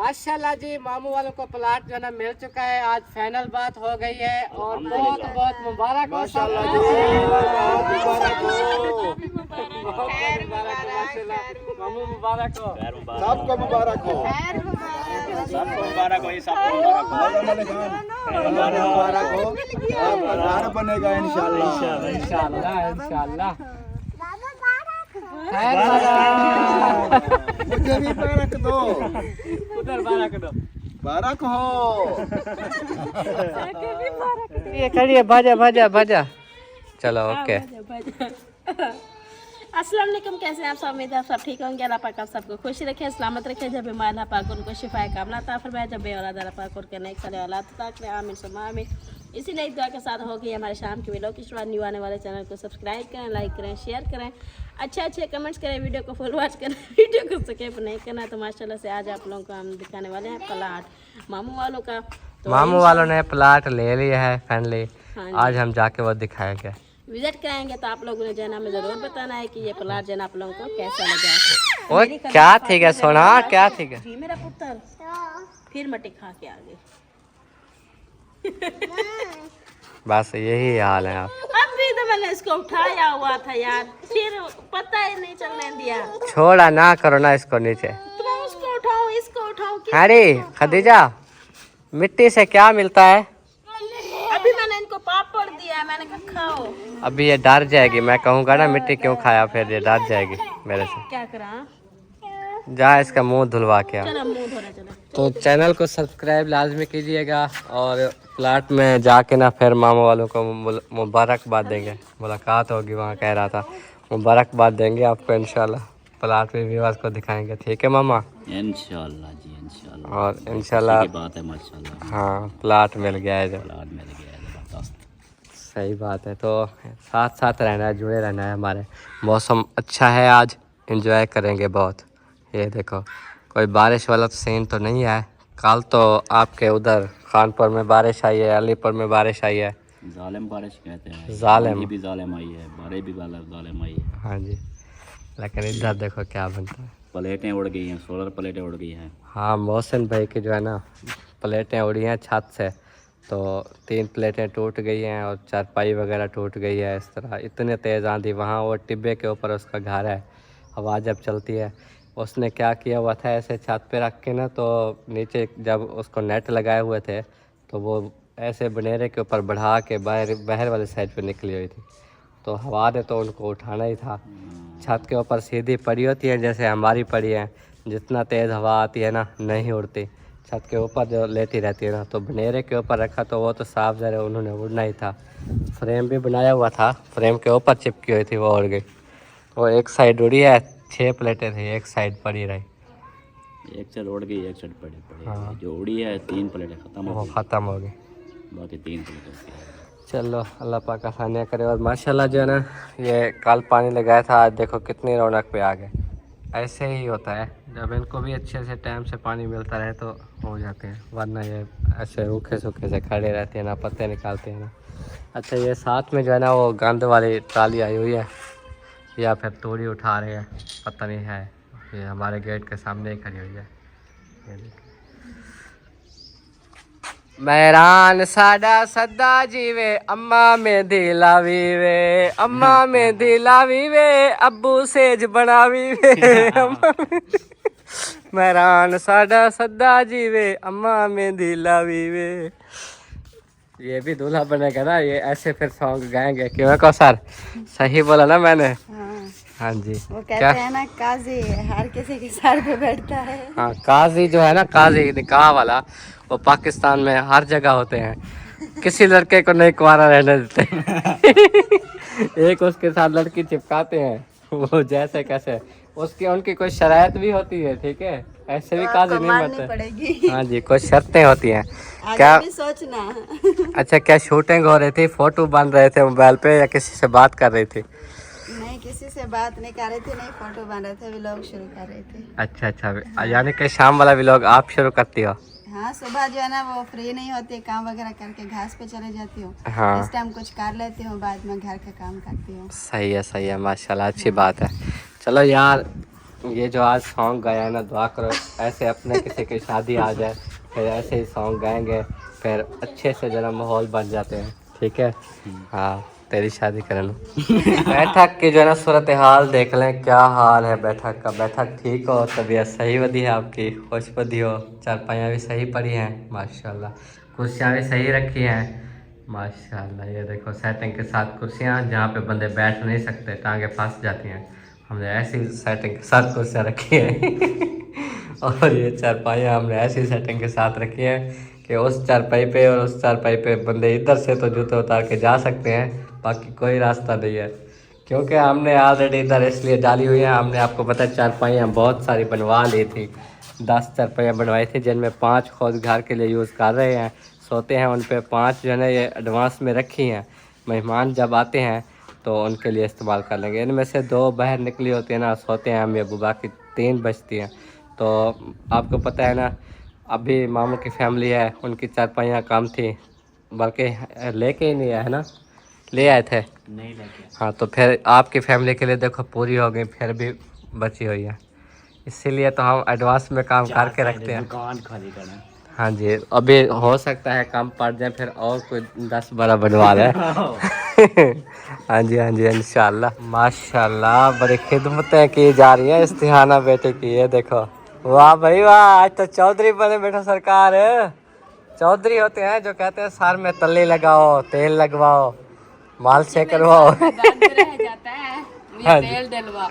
माशाल्लाह जी, मामू वालों को प्लाट जो है ना मिल चुका है। आज फाइनल बात हो गई है और बहुत बहुत मुबारक हो सबको। मामू मुबारक हो, सबको मुबारक हो, सबको मुबारक हो, सबको मुबारक हो। आपका घर बनेगा इंशाल्लाह। इंशाल्लाह इंशाल्लाह। मुझे भी बारक दो, उधर बारक दो, बारक हो। ये करिए भाजा भाजा भाजा। चलो ओके। अस्सलाम वालेकुम, कैसे हैं आप सब? उम्मीद है आप सब ठीक होंगे। अल्लाह पाक आप सबको खुश रखे, सलामत रखे। जब बीमार अल्लाह पाक उनको शिफाए कामला अता फरमाए। जब बेऔलाद अल्लाह पाक उनके नेक साले औलाद अता करे, आमीन सुम्मा आमीन। इसी नई दुआ के साथ होगी हमारे शाम के व्लॉग की शुरुआत। न्यू आने वाले चैनल को सब्सक्राइब करें, लाइक करें, शेयर करें, अच्छे कमेंट्स करें, वीडियो को फुल वॉच करें। वीडियो को स्किप नहीं करना। तो माशाल्लाह से आज आप लोगों को हम दिखाने वाले हैं प्लाट मामू वालों का। तो मामू वालों ने प्लाट ले लिया है फाइनली। हाँ आज हम जाके वो दिखाएंगे, विजिट कराएंगे। तो आप लोगों ने जो है ना हमें ज़रूर बताना है कि ये प्लाट जो है ना आप लोगों को कैसा लगा। ओए क्या ठीक है सोना, क्या ठीक है? जी मेरा पुत्र फिर मटी खा के आ गए। बस यही हाल है। आप अभी तो मैंने इसको उठाया हुआ था यार, फिर पता ही नहीं चलने दिया। छोड़ा ना करो ना इसको नीचे। तो मैं उसको उठाऊं, इसको उठाऊं कि अरे खदीजा, मिट्टी से क्या मिलता है? अभी मैंने इनको पापड़ दिया है, मैंने कहा खाओ। अभी ये डर जाएगी, मैं कहूँगा ना मिट्टी क्यों खाया, फिर ये डर जाएगी मेरे से। क्या करा? जा इसका मुंह धुलवा के आ। चलो मुंह धोना चलो। तो चैनल को सब्सक्राइब लाजमी कीजिएगा और प्लाट में जाके ना फिर मामा वालों को मुबारकबाद देंगे। मुलाकात होगी वहाँ, कह रहा था मुबारकबाद देंगे आपको इंशाल्लाह। प्लाट भी व्यूअर्स को दिखाएंगे, ठीक है मामा? इंशाल्लाह जी, इंशाल्लाह। और इंशाल्लाह बात है माशाल्लाह, हाँ प्लाट मिल गया है जो, प्लाट मिल गया है, जबरदस्त। सही बात है। तो साथ साथ रहना है, जुड़े रहना है हमारे। मौसम अच्छा है आज, एंजॉय करेंगे बहुत। ये देखो कोई बारिश वाला सीन तो नहीं है। कल तो आपके उधर खानपुर में बारिश आई है, अलीपुर में बारिश आई है। जालिम बारिश कहते हैं, जालिम आंधी भी जालिम आई है, बारिश भी जालिम आई है। हाँ जी, लेकिन इधर देखो क्या बनता है। प्लेटें उड़ गई हैं, सोलर प्लेटें उड़ गई हैं। हाँ मोहसिन भाई की जो है ना प्लेटें उड़ी हैं छत से, तो 3 प्लेटें टूट गई हैं और चारपाई वगैरह टूट गई है। इस तरह इतने तेज़ आंधी, वहाँ वो टिब्बे के ऊपर उसका घर है, हवा जब चलती है उसने क्या किया हुआ था ऐसे छत पे रख के ना, तो नीचे जब उसको नेट लगाए हुए थे तो वो ऐसे बनेरे के ऊपर बढ़ा के बाहर वाली साइड पे निकली हुई थी। तो हवा ने तो उनको उठाना ही था। छत के ऊपर सीधी पड़ी होती है जैसे हमारी पड़ी है, जितना तेज़ हवा आती है ना नहीं उड़ती। छत के ऊपर जो लेटी रहती है ना, तो बनेरे के ऊपर रखा तो वो तो साफ ज़रा उन्होंने उड़ना ही था। फ्रेम भी बनाया हुआ था, फ्रेम के ऊपर चिपकी हुई थी, वो उड़ गई। वो एक साइड उड़ी है, 6 प्लेटें थी, एक साइड पड़ी रही। एक साइड उड़ गई, एक साइड पड़ी पड़ी। हाँ। जो उड़ी है 3 प्लेटें ख़त्म हो वो गई, ख़त्म हो गई। बाकी 3 प्लेटें। चलो अल्लाह पाक आसानियाँ करे। और माशाल्लाह जो है ना ये कल पानी लगाया था, आज देखो कितनी रौनक पे आ गए। ऐसे ही होता है, जब इनको भी अच्छे से टाइम से पानी मिलता रहे तो हो जाते हैं, वरना ये ऐसे रूखे सूखे से खड़े रहते हैं ना, पत्ते निकालते हैं ना। अच्छा ये साथ में जो है ना वो गंद वाली ट्राली आई हुई है, या फिर तोड़ी उठा रहे हैं, पता नहीं है। ये हमारे गेट के सामने ही खड़ी हुई है। ये देखिए, मैरान साडा सदा जीवे, अम्मा में दिलावी वे, अम्मा में दिलावी वे, अब्बू सेज बनावी वे। मैरान साडा सदा जीवे, अम्मा में दिलावी वे। ये भी दूल्हा बनेगा ना, ये ऐसे फिर सॉन्ग गाएंगे। क्यों को सर सही बोला ना मैंने? हाँ जी। वो कहते हैं ना काजी हर किसी के सर पे बैठता है। हाँ काजी जो है ना, काजी निकाह वाला, वो पाकिस्तान में हर जगह होते हैं। किसी लड़के को नहीं कुंवारा रहने देते। एक उसके साथ लड़की चिपकाते हैं, वो जैसे कैसे उसकी उनकी कोई शरायत भी होती है, ठीक है? ऐसे भी काजी नहीं बनते। पड़ेगी। हाँ जी, कुछ शर्तें होती हैं। आगे क्या भी सोचना। अच्छा क्या शूटिंग हो रही थी, फोटो बन रहे थे मोबाइल पे, या किसी से बात कर रही थी? नहीं किसी से बात नहीं कर रहे थे, नहीं फोटो बन रहे थे, व्लॉग शुरू कर रहे थे। अच्छा, यानी कि शाम वाला व्लॉग आप शुरू करती हो? हाँ सुबह जो है ना वो फ्री नहीं होती, काम वगैरह करके घास पे चले जाती हूँ। हाँ इस टाइम कुछ कर लेती हूँ, बाद में घर का काम करती हूँ। सही है माशाल्लाह, अच्छी बात है। चलो यार ये जो आज सॉन्ग गाया है ना, दुआ करो ऐसे अपने किसी की शादी आ जाए, फिर ऐसे ही सॉन्ग गाएंगे, फिर अच्छे से जरा माहौल बन जाते हैं। ठीक है, हाँ तेरी शादी करना। बैठक की जो है ना सूरत हाल देख लें, क्या हाल है बैठक का। बैठक ठीक हो, तबीयत सही वधी है आपकी, खुश वधी हो, चारपाइयाँ भी सही पड़ी हैं माशाल्लाह, कुर्सियाँ भी सही रखी हैं माशाल्लाह। ये देखो सेटिंग के साथ कुर्सियाँ, जहाँ पे बंदे बैठ नहीं सकते, टांगे फंस जाती हैं, हमने ऐसी सेटिंग के साथ कुर्सियाँ रखी हैं। और ये चारपाइयाँ हमने ऐसी सेटिंग के साथ रखी हैं कि उस चारपाई पे और उस चारपाई पे बंदे इधर से तो जूते उतार के जा सकते हैं, बाकी कोई रास्ता नहीं है, क्योंकि हमने ऑलरेडी इधर इसलिए डाली हुई है। हमने आपको पता है चारपाइयाँ बहुत सारी बनवा ली थी, 10 चारपाइयाँ बनवाई थी, जिनमें 5 खुद घर के लिए यूज़ कर रहे हैं, सोते हैं उन पे, 5 जो है ना ये एडवांस में रखी हैं, मेहमान जब आते हैं तो उनके लिए इस्तेमाल कर लेंगे। इनमें से 2 बाहर निकली होती है ना, सोते हैं अम्मी अबू, बाकी 3 बचती हैं। तो आपको पता है ना, अभी मामू की फैमिली है, उनकी चारपाइयाँ कम थी, बल्कि लेके ही नहीं आए है ना, ले आए थे नहीं लेके। हाँ, तो फिर आपकी फैमिली के लिए देखो पूरी हो गई, फिर भी बची हुई है, इसीलिए तो हम एडवांस में काम करके रखते हैं। दुकान खाली करना। हाँ जी, अभी हो सकता है काम पड़ जाए, फिर और कोई 10-12 बनवा ले। हाँ जी हाँ जी, इंशाल्लाह। माशाल्लाह बड़ी खिदमतें की जा रही हैं इस्तिहाना बेटे की। ये देखो, वाह भाई वाह, आज तो चौधरी बने बेटा सरकार। चौधरी होते हैं जो कहते हैं सार में तल्ली लगाओ, तेल लगवाओ, माल से करवाओ। तेल डलवाओ।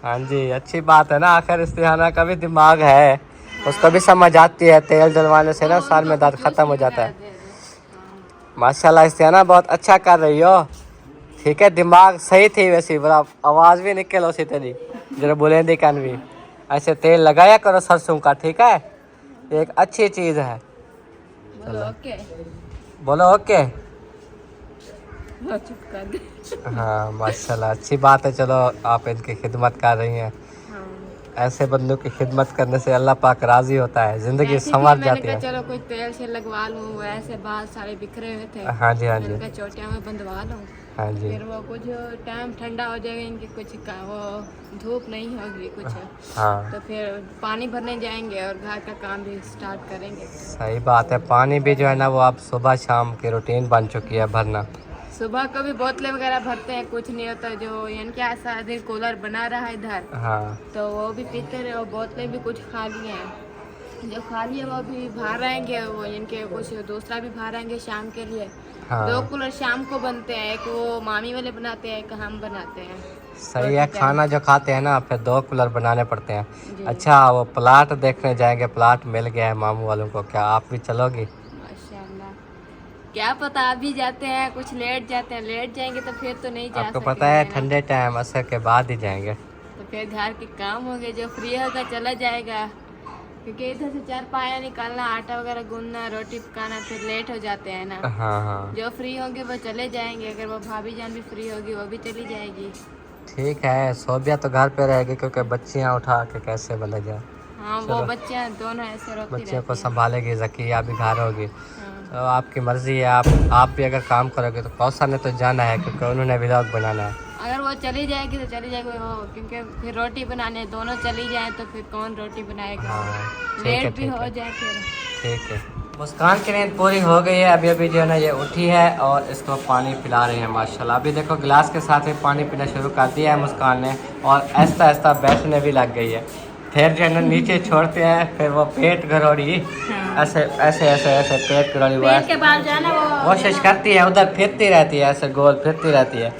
हाँ जी, अच्छी बात है ना, आखिर इस्तिहाना का भी दिमाग है, उसको भी समझ आती है, तेल डलवाने से ना सार में दर्द ख़त्म हो जाता है। माशाल्लाह इस्तिहाना बहुत अच्छा कर रही हो। ठीक है, दिमाग सही थी वैसे, बड़ा आवाज़ भी निकल उसी तेरी, जरा बुलंदी कान भी। ऐसे तेल लगाया करो सरसों का, ठीक है, एक अच्छी चीज़ है। बोलो ओके। बोलो ओके। चुप कर दे। हाँ माशाल्लाह, अच्छी बात है। चलो आप इनकी खिदमत कर रही हैं, ऐसे बंदों की खिदमत करने से अल्लाह पाक राज़ी होता है, ज़िंदगी संवर जाती है। चलो कुछ तेल से लगवा लूँ, ऐसे बाल सारे बिखरे हुए थे। हाँ जी हाँ जी चोटियाँ में बंधवा लूँ, हाँ जी फिर वो कुछ टाइम ठंडा हो जाएगा, इनकी कुछ का वो धूप नहीं होगी कुछ, हाँ, तो फिर पानी भरने जाएंगे और घर का काम भी स्टार्ट करेंगे। सही बात है। पानी भी जो है ना वो आप सुबह शाम की रूटीन बन चुकी है भरना। सुबह को भी बोतलें वगैरह भरते हैं, कुछ नहीं होता, जो यानी कि ऐसा दिन कूलर बना रहा है इधर, हाँ तो वो भी पीते रहे, और बोतलें भी कुछ खाली हैं, जो खाली है वो भी बाहर रहेंगे, वो इनके कुछ दूसरा भी बाहर रहेंगे शाम के लिए। हाँ 2 कूलर शाम को बनते हैं, एक वो मामी वाले बनाते हैं, एक हम बनाते हैं। सही है, खाना जो खाते हैं ना फिर 2 कूलर बनाने पड़ते हैं। अच्छा, वो प्लाट देखने जाएंगे, प्लाट मिल गया है मामू वालों को, क्या आप भी चलोगी? माशाल्लाह, क्या पता अभी जाते हैं, कुछ लेट जाते हैं, लेट जाएंगे तो फिर तो नहीं जा आपको सकेंगे पता है ना। ठंडे टाइम असर के बाद ही जाएंगे। तो फिर घर के काम होंगे, जो फ्री होगा चला जाएगा, क्योंकि इधर से 4 पाया निकालना, आटा वगैरह गूंदना, रोटी पकाना, फिर लेट हो जाते हैं ना। हाँ हाँ जो फ्री होंगे वो चले जाएंगे, अगर वो भाभी जान भी फ्री होगी वो भी चली जाएगी। ठीक है, सोबिया तो घर पे रहेगी, क्योंकि बच्चियाँ उठा के कैसे बदल जाए। हाँ, वो बच्चियाँ दोनों ऐसे रोती बच्चियों को रहती हैं। संभालेगी, ज़किया भी घर होगी, हाँ। तो आपकी मर्ज़ी है। आप भी अगर काम करोगे तो कौसा ने तो जाना है, क्योंकि उन्होंने व्लॉग बनाना है। अगर वो चली जाएगी तो चली जाएगी वो, क्योंकि फिर रोटी बनाने दोनों चली जाए तो फिर कौन रोटी बनाएगा। हाँ ठीक है लेट भी ठीक हो है जाए फिर। ठीक है। मुस्कान की नींद पूरी हो गई है, अभी अभी जो है ना ये उठी है और इसको पानी पिला रहे हैं माशाल्लाह। अभी देखो गिलास के साथ ही पानी पीना शुरू कर दिया है मुस्कान ने, और आहिस्ता आहिस्ता बैठने भी लग गई है। फिर जो है ना नीचे छोड़ते हैं, फिर वो पेट घरोड़ी, ऐसे ऐसे ऐसे ऐसे पेट घरोड़ी वो पेट के बाल जाना वो कोशिश करती है, उधर फिरती रहती है, ऐसे गोल फिरती रहती है।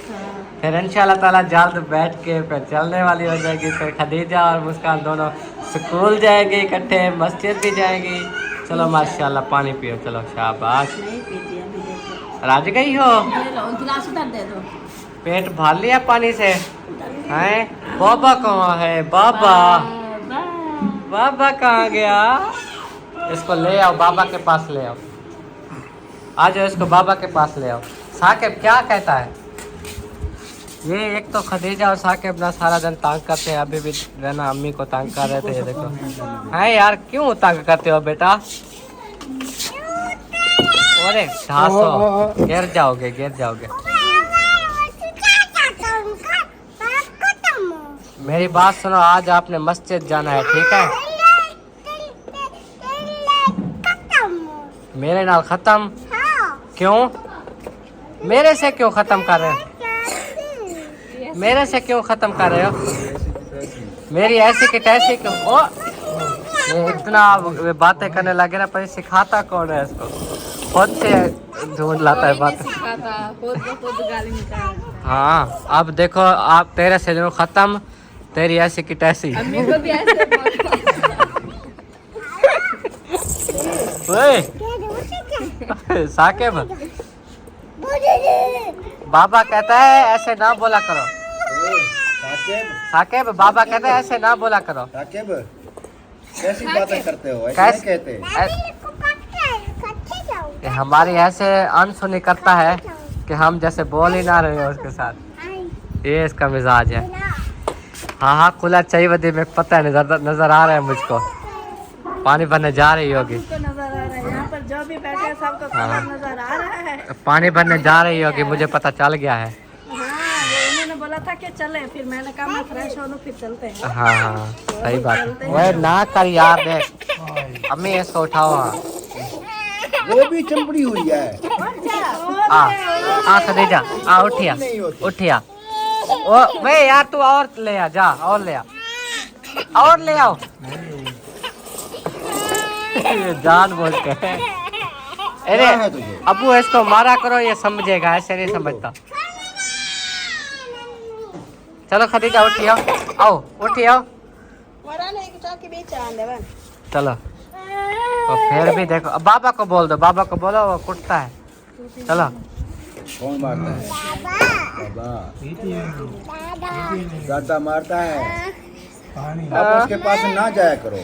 फिर इंशाल्लाह ताला जल्द बैठ के फिर चलने वाली हो जाएगी। फिर खदीजा और मुस्कान दोनों स्कूल जाएंगे इकट्ठे, मस्जिद भी जाएंगी। चलो माशाल्लाह, पानी पियो, चलो शाबाश। नहीं पीती अभी, देखो राज गई हो, ले लो गिलास उधर दे दो। पेट भर लिया पानी से। हैं बाबा कहाँ है? बाबा बाबा कहाँ गया? इसको ले आओ, बाबा के पास ले आओ, आ जाओ, इसको बाबा के पास ले आओ। साकिब क्या कहता है? ये एक तो खदीजा और साकिब ना सारा दिन तंग करते हैं, अभी भी रहना अम्मी को तंग कर रहे थे। ये देखो है यार, क्यों तंग करते हो बेटा? अरे ढासो, गिर जाओगे गिर जाओगे। मेरी बात सुनो, आज आपने मस्जिद जाना है, ठीक है? मेरे नाल खत्म? क्यों? मेरे से क्यों खत्म कर रहे हो? मेरे से क्यों खत्म कर रहे हो? मेरी ऐसी की तैसी क्यों? ओ ये इतना बातें करने लगे ना, पर सिखाता कौन है इसको? खुद से ढूंढ लाता है बात। हाँ अब देखो, आप तेरे से जो खत्म, तेरी ऐसी की तैसी। ओए साकिब, बाबा कहता है ऐसे ना बोला करो। साकिब बाबा कहता है ऐसे ना बोला करो। साकिब कैसी बातें करते हो? ऐसे कैसे नहीं कहते। हमारी ऐसे अनसुनी करता है कि हम जैसे बोल ही ना रहे हो उसके साथ। ये इसका मिजाज है। हाँ हाँ खुला चाहिए बदी में पता है, नजर आ रहा है मुझको। पानी भरने जा रही होगी। नजर आ रहा है यहाँ पर जो भी बैठे हैं सबको नजर आ रहा है। पानी भरने जा रही होगी, मुझे पता चल गया है। हाँ उन्होंने बोला था कि चले, फिर मैंने कहा मैं फ्रेश हो लूं फिर चलते हैं। हाँ हाँ सही बात है। वह ना कर यार, देख अम्मी इसको उठाओ। हाँ वो भी चंपड़ी हुई है। आ खदीजा आ, उठिया उठिया। ओ मैं यार तू और ले आ, जा और ले आ, और ले आओ। जान बोल के। अरे अबू इसको मारा करो, ये समझेगा, ऐसे नहीं समझता। चलो खदीजा उठियो, आओ उठियो। चलो तो फिर भी देखो, अब बाबा को बोल दो, बाबा को बोलो, वो कुटता है। चलो कौन मारता है? बाबा दादा मारता है। आप उसके पास ना जाया करो।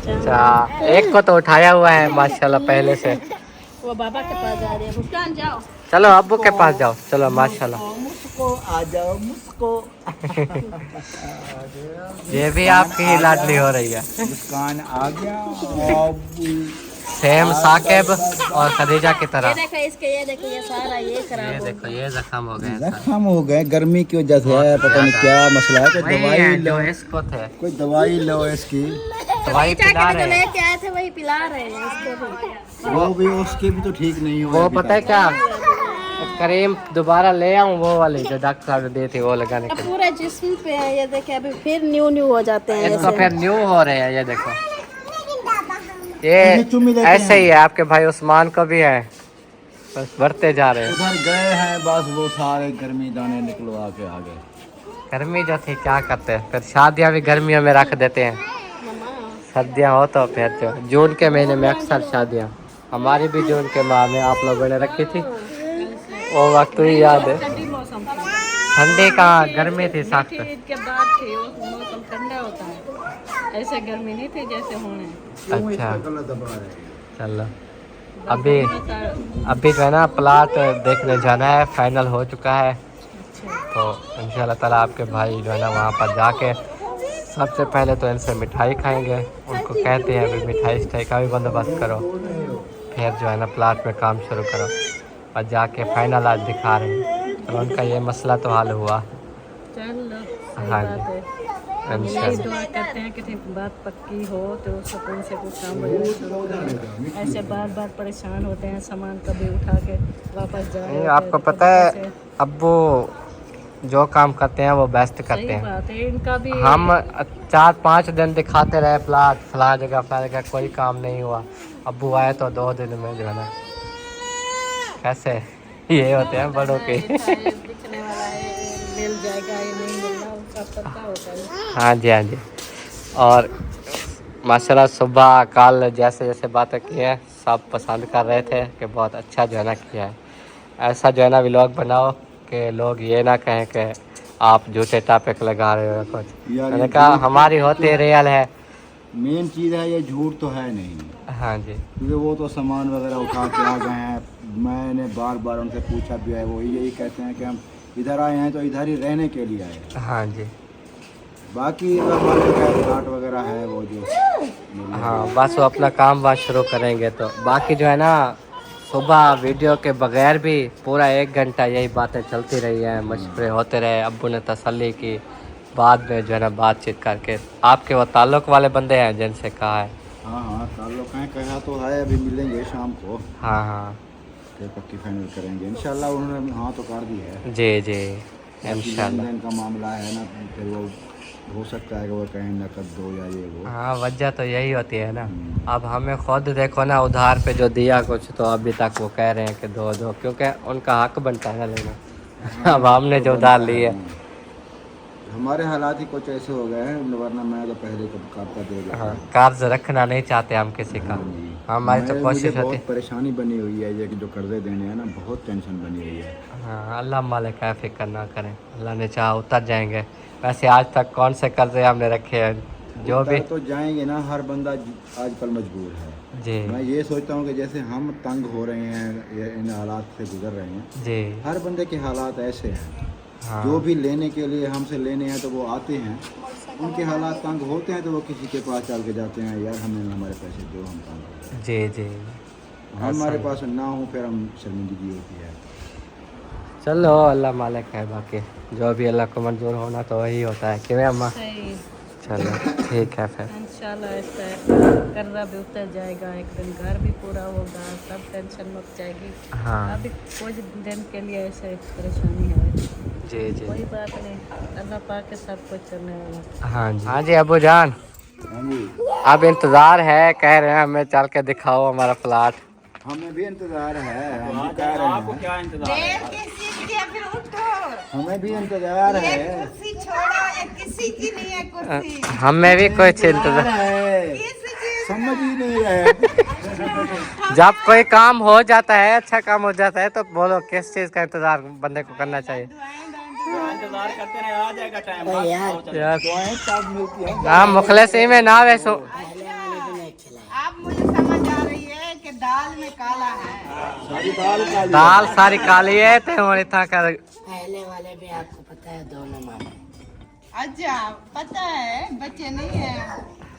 अच्छा एक को तो उठाया हुआ है माशाल्लाह पहले से। वो बाबा के पास जा रही है। मुस्कान जाओ। चलो अब्बू के पास जाओ। चलो माशाल्लाह। मुझको आ जाओ मुझको। ये भी आपकी ही लाडली हो रही है। मुस्कान आ गया। सेम साकिब और खदीजा की ये तरह। देखो इसके, ये देखो ये सारा ये ये खराब हो देखो ये जख्म हो गए। जख्म हो गए गर्मी की वजह से है, पता नहीं क्या मसला है। कोई वही दवाई है लो, जो इसको थे। कोई दवाई लो इसकी। दवाई पिला रहे हैं। लेके आए थे वही पिला रहे हैं इसको भी। वो भी उसकी भी तो ठीक नहीं हो। वो पता है क्या, क्रीम दोबारा ले आऊं, वो वाली जो डॉक्टर साहब ने दी थी, वो लगाने के लिए। पूरे जिस्म पे है ये देखे, अभी फिर न्यू हो जाते हैं इसको ऐसे। फिर न्यू हो रहे हैं, ये देखो। ये ऐसे ही है, आपके भाई उस्मान को भी है, बस बढ़ते जा रहे हैं। उधर गए हैं बस वो सारे गर्मी दाने निकलवा के आ गए। गर्मी जो थी क्या करते हैं, फिर शादियां भी गर्मियों में रख देते हैं। सर्दियां हो तो फिर जो जून के महीने में अक्सर शादियां, हमारी भी जून के माह में आप लोगों ने रखी थी, वो वक्त ही याद है। ठंडी का गर्मी थी सख्त। ईद के बाद थी, मौसम ठंडा होता है, ऐसे गर्मी नहीं थी जैसे होने। अच्छा चलो अभी जो है ना प्लाट देखने जाना है, फाइनल हो चुका है। तो इंशाल्लाह ताला आपके भाई जो है ना वहाँ पर जाके सबसे पहले तो इनसे मिठाई खाएंगे। उनको कहते हैं अभी मिठाई स्टाई का भी बंदोबस्त करो, फिर जो है ना प्लाट में काम शुरू करो। और जाके फाइनल आज दिखा रहे हैं, तो उनका ये मसला तो हल हुआ। हाँ जी इंशाल्लाह। दुआ करते हैं कि बात पक्की हो तो सुकून से कुछ काम वगैरह शुरू करें। ऐसे बार बार परेशान होते हैं, सामान कभी उठा के वापस जाए। आपको पता है अब्बू जो काम करते हैं वो बेस्ट करते हैं। बात है इनका भी। हम 4-5 दिन दिखाते रहे प्लाट फला जगह, कोई काम नहीं हुआ। अब्बू आए तो 2 दिन में जो है ना, कैसे ये होते हैं बड़ों के। दिखने वाला है, मिल जाएगा या नहीं मिलना उसका पता होता है। हाँ जी हाँ जी। और माशाल्लाह सुबह कल जैसे जैसे बातें की हैं सब पसंद कर रहे थे कि बहुत अच्छा जो है ना किया है। ऐसा जो है ना व्लॉग बनाओ कि लोग ये ना कहें कि आप झूठे टॉपिक लगा रहे हो कुछ। मैंने कहा हमारी होती रियल है। मेन चीज़ है ये झूठ तो है नहीं। हाँ जी क्योंकि वो तो सामान वगैरह उठा के आ गए हैं। मैंने बार बार उनसे पूछा भी है, वो यही कहते हैं कि हम इधर आए हैं तो इधर ही रहने के लिए आए हैं। हाँ जी बाकी हमारे प्लाट वगैरह है वो जो। हाँ बस वो अपना काम बात शुरू करेंगे तो बाकी जो है ना सुबह वीडियो के बगैर भी पूरा 1 घंटा यही बातें चलती रही हैं, मशवरे होते रहे। अब्बू ने तसल्ली की, बाद में जो है ना बातचीत करके आपके वो ताल्लुक़ वाले बंदे हैं जिनसे कहा है। हाँ हाँ ताल्लुक़ हैं, कहा तो है, अभी मिलेंगे शाम को, हाँ हाँ फिर पक्की फाइनल करेंगे इंशाल्लाह। उन्होंने हाँ तो कर दी है जी जी इंशाल्लाह। लेन का मामला है ना, फिर वो हो सकता है कि वो कहें नकद दो या ये वो। हाँ वजह तो यही होती है ना। अब हमें खुद देखो ना, उधार पे जो दिया कुछ तो अभी तक वो कह रहे हैं कि दो दो, क्योंकि उनका हक बनता है ना लेना। अब हमने जो उधार ली है, हमारे हालात ही कुछ ऐसे हो गए हैं, वरना मैं तो पहले कब का दे गया। हाँ कर्ज रखना नहीं चाहते हम किसी का। हमारी तो कोशिश होती बहुत परेशानी बनी हुई है, ये कि जो कर्जे देने हैं ना, बहुत टेंशन बनी हुई है। हाँ अल्लाह मालिक है, फिक्र ना करें, अल्लाह ने चाहा उतर जाएंगे। वैसे आज तक कौन से कर्जे हमने रखे हैं, जो भी तो जाएंगे ना, हर बंदा आजकल मजबूर है। जी मैं ये सोचता हूँ कि जैसे हम तंग हो रहे हैं, इन हालात से गुजर रहे हैं, जी हर बंदे के हालात ऐसे हैं। हाँ जो भी लेने के लिए हमसे लेने हैं तो वो आते हैं, उनके हालात तंग होते हैं तो वो किसी के पास चल के जाते हैं, यार हमें हमारे पैसे दो, हम तंग हो गए। जी जी हमारे पास ना हो फिर हम शर्मिंदगी होती है। चलो अल्लाह मालिक है, बाकी जो भी अल्लाह को मंजूर होना तो वही होता है कि अम्मा। सही चलो ठीक है फिर इंशाल्लाह ऐसा कर्जा भी उतर जाएगा, एक दिन घर भी पूरा होगा, सब टेंशन मुक्त जाएगी। हाँ अभी कुछ दिन के लिए ऐसे परेशानी है, जी जी कोई बात नहीं, अल्लाह पाक के सब कुछ करने वाला। हाँ जी हाँ जी अबू जान, हाँ जी, अब इंतज़ार है, कह रहे हैं हमें चल के दिखाओ हमारा प्लाट। हमें भी इंतजार है, हम भी कह रहे हैं, क्या इंतजार है? हमें भी इंतजार है, कुर्सी छोड़ो, ये किसी की नहीं है कुर्सी। हमें भी कुछ इंतजार, है, समझ ही नहीं रहे। जब कोई काम हो जाता है, अच्छा काम हो जाता है, तो बोलो किस चीज़ का इंतज़ार बंदे को करना चाहिए। इंतजार करते रहे, आ जाएगा टाइम। यार दुआएं कब मिलती हैं? हाँ मुखलिसी में ना वैसो आप मुझे समझ आ रही है कि दाल में काला है। सारी दाल काली दाल सारी काली है तो हमारी था कर। पहले वाले भी आपको पता है, दोनों मामे। अच्छा पता है, बच्चे नहीं है।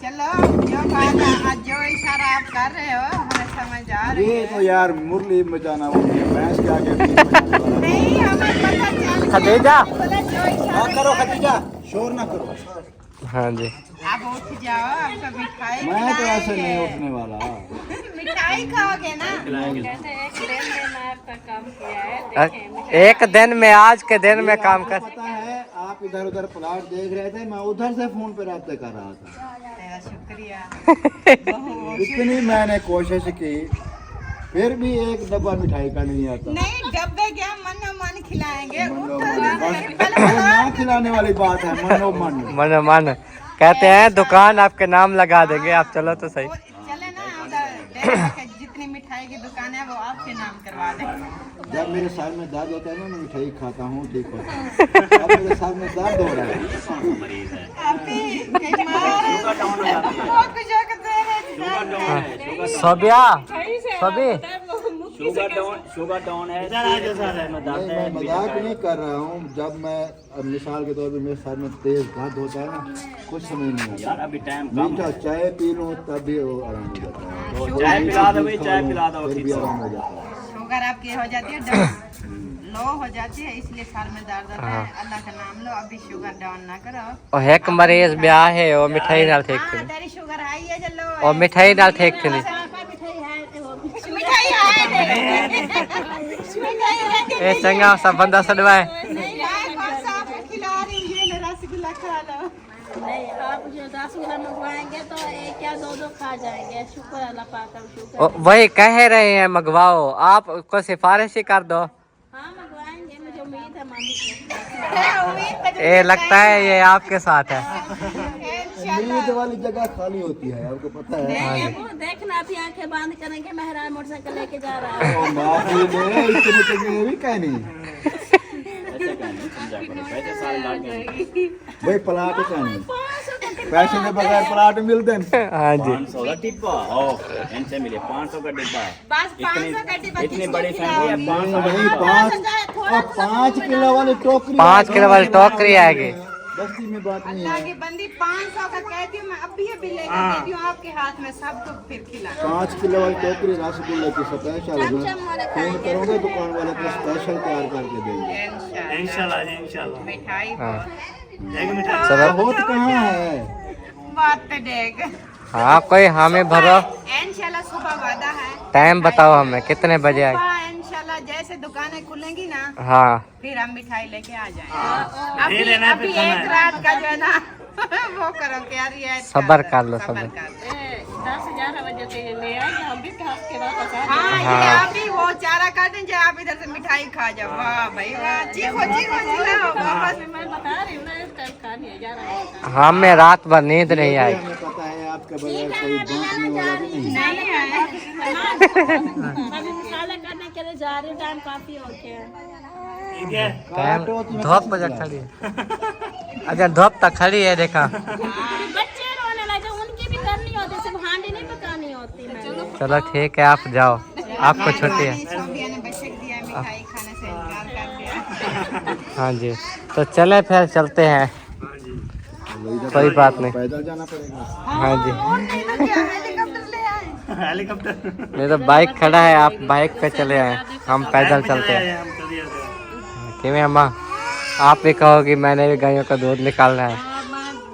चलो जो बात आज जो इशारा आप कर रहे हो हमें समझ आ रही ये है। तो यार मुरली मचाना होती है, भैंस के आगे बीच बजाने वाला। नहीं हमें पता चल खदीजा बोला जो इशारा हाँ करो खदीजा, शोर ना करो। हाँ जी आप उठ जाओ, आपको मिठाई मैं तो ऐसे खिलाएंगे। नहीं उठने वाला। मिठाई खाओगे ना? कहते हैं एक दिन में आपका काम किया है, एक दिन में, आज के दिन में काम कर। पता है आप इधर उधर प्लाट देख रहे थे, मैं उधर से फोन पे राब्ते कर रहा था। तेरा शुक्रिया। इतनी मैंने कोशिश की, फिर भी एक डब्बा मिठाई का नहीं आता। नहीं डब्बे क्या मनो मन खिलाएंगे। मनो उठो, मन, बस पहले वो ना खिलाने वाली बात है, मनो मन। मन मन कहते हैं दुकान आपके नाम लगा देंगे, आप चलो तो सही। चले ना उधर देखो कि जितनी मिठाई की दुकान है वो आपके नाम करवा दें। जब मेरे सर में दर्द होता है ना, मैं मिठाई खाता हूँ, ठीक होता है। अब मेरे सर में दर्द हो रहा है। मरीज है। अभी बहुत कुछ होकर दे रहे हैं। सोबिया सोबी शुगर डाउन है। नहीं, मैं मजाक नहीं कर रहा हूँ। जब मैं अब मिसाल के तौर पे मेरे सर में तेज दर्द होता है ना, कुछ समझ नहीं यार आता। अभी टाइम कम मीठा चाय पी लूँ तब भी वो आराम हो जाता है। है। चाय पिला दो भाई, चाय पिला दो। फिर भी आराम हो जाता है। शुगर आपकी हो जाती है डाउन, लो हो जाती है, इसलिए सर में दर्द होता है। अल्लाह का नाम लो, अभी शुगर डाउन ना करो। और एक मरीज ब्याह है, वो मिठाई नाल ठीक हाँ थी, तेरी शुगर हाई है, चलो और मिठाई नाल ठीक थी। मिठाई है ए चंगा सा बंदा सडवाए। नहीं भाई, कौन सा आपको खिला रही है, ये लो रसगुल्ला खा लो। नहीं आप जो 10 ग्राम मंगवाएंगे तो एक या दो खा जाएंगे। शुक्र अल्लाह पाक का शुक्र। वही कह रहे हैं मंगवाओ, आप को सिफारिश ही कर दो। हाँ मंगवाएंगे, मुझे उम्मीद है मामी को। उम्मीद पे ये लगता है ये आपके साथ है। नींद वाली जगह खाली होती है, आपको पता है। वो देखना अभी आंखें बंद करेंगे, मेहरान मोटरसाइकिल लेके जा रहा है। और माफी दे, इतने तो भी कहनी ऐसे कहने समझा करो, पैसे सारे लाग गए। भाई प्लाट कहनी, पैसे के बगैर प्लाट मिलते हैं। हाँ जी 500 का डिब्बा हो, इनसे मिले 500 का डिब्बा। बस 500 का डिब्बा इतनी बड़ी फैमिली है, 500 का वही डिब्बा। 5 किलो वाली टोकरी, 5 किलो वाली टोकरी आएगी। बस्ती में बात नहीं अल्लाह है। की बंदी 500 का कहती हूँ मैं, अभी लेकर दे दी हूँ आपके हाथ में, सबको फिर खिला 5 किलो वाली टोकरी रसगुल्ले की स्पेशल फोन करोगे दुकान वाले को स्पेशल तैयार करके देंगे। इंशाल्लाह मिठाई चलो बहुत कहाँ है। बात तो देख हाँ कोई हमें भरो, इंशाल्लाह सुबह वादा है। टाइम बताओ हमें कितने बजे आए। सुबह इंशाल्लाह जैसे दुकानें खुलेंगी ना, हाँ फिर हम मिठाई लेके आ जाएंगे। अभी एक रात का जो है ना वो करो क्या रियायत सब्र कर लो, सब्र। 10-11 बजे से ले आएंगे हम भी घास के वापस आ हाँ ये अभी वो चारा काटें जाए, आप इधर से मिठाई खा जाओ। वाह भाई वाह, चीखो चीखो चिल्लाओ वापस। मैं बता रही हूँ ना, इस टाइम खानी है 11 बजे। हमें रात भर नींद नहीं आई। हमें पता है आपके बगैर कोई बांटने वाला भी नहीं है। नहीं है अभी मसाला करने के लिए जा रही हूँ, टाइम काफी हो गया है। टाइम धूप बजे खड़ी है। अच्छा धूप तक खड़ी है देखा। बच्चे रोने लगे, उनकी भी करनी होती, सिर्फ हांडी नहीं पकानी होती। चलो ठीक है आप जाओ, आपको छुट्टी है। सोफिया ने बशक दिया, मिठाई खाने से इनकार कर दिया। हाँ जी तो चले फिर चलते हैं, कोई बात नहीं। पैदल जाना पड़ेगा। हाँ जी हेलीकॉप्टर ले आए। हेलीकॉप्टर नहीं तो बाइक खड़ा है, आप बाइक पे चले आए, हम पैदल चलते हैं। किਵੇਂ अम्मा आप भी कहोगी मैंने भी गायों का दूध निकालना है।